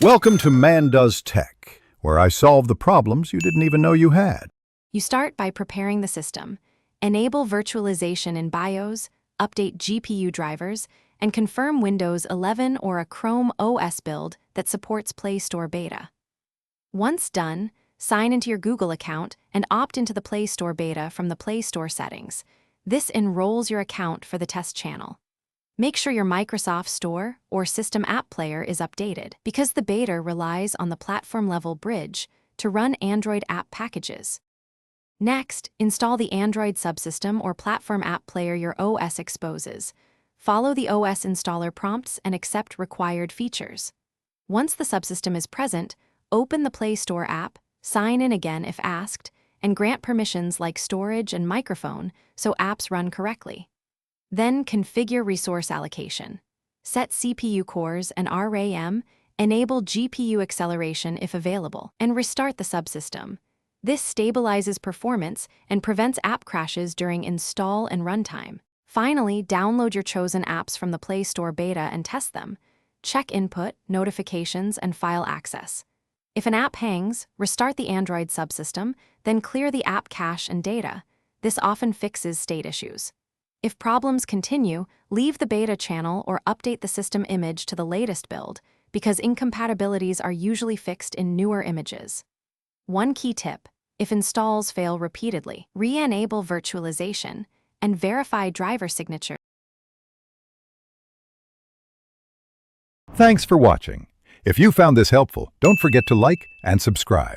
Welcome to Man Does Tech, where I solve the problems you didn't even know you had. You start by preparing the system, enable virtualization in BIOS, update GPU drivers, and confirm Windows 11 or a Chrome OS build that supports Play Store beta. Once done, sign into your Google account and opt into the Play Store beta from the Play Store settings. This enrolls your account for the test channel. Make sure your Microsoft Store or System App Player is updated, because the beta relies on the platform-level bridge to run Android app packages. Next, install the Android subsystem or platform app player your OS exposes. Follow the OS installer prompts and accept required features. Once the subsystem is present, open the Play Store app, sign in again if asked, and grant permissions like storage and microphone so apps run correctly. Then configure resource allocation. Set CPU cores and RAM, enable GPU acceleration if available, and restart the subsystem. This stabilizes performance and prevents app crashes during install and runtime. Finally, download your chosen apps from the Play Store beta and test them. Check input, notifications, and file access. If an app hangs, restart the Android subsystem, then clear the app cache and data. This often fixes state issues. If problems continue, leave the beta channel or update the system image to the latest build, because incompatibilities are usually fixed in newer images. One key tip: if installs fail repeatedly, re-enable virtualization and verify driver signature. Thanks for watching. If you found this helpful, don't forget to like and subscribe.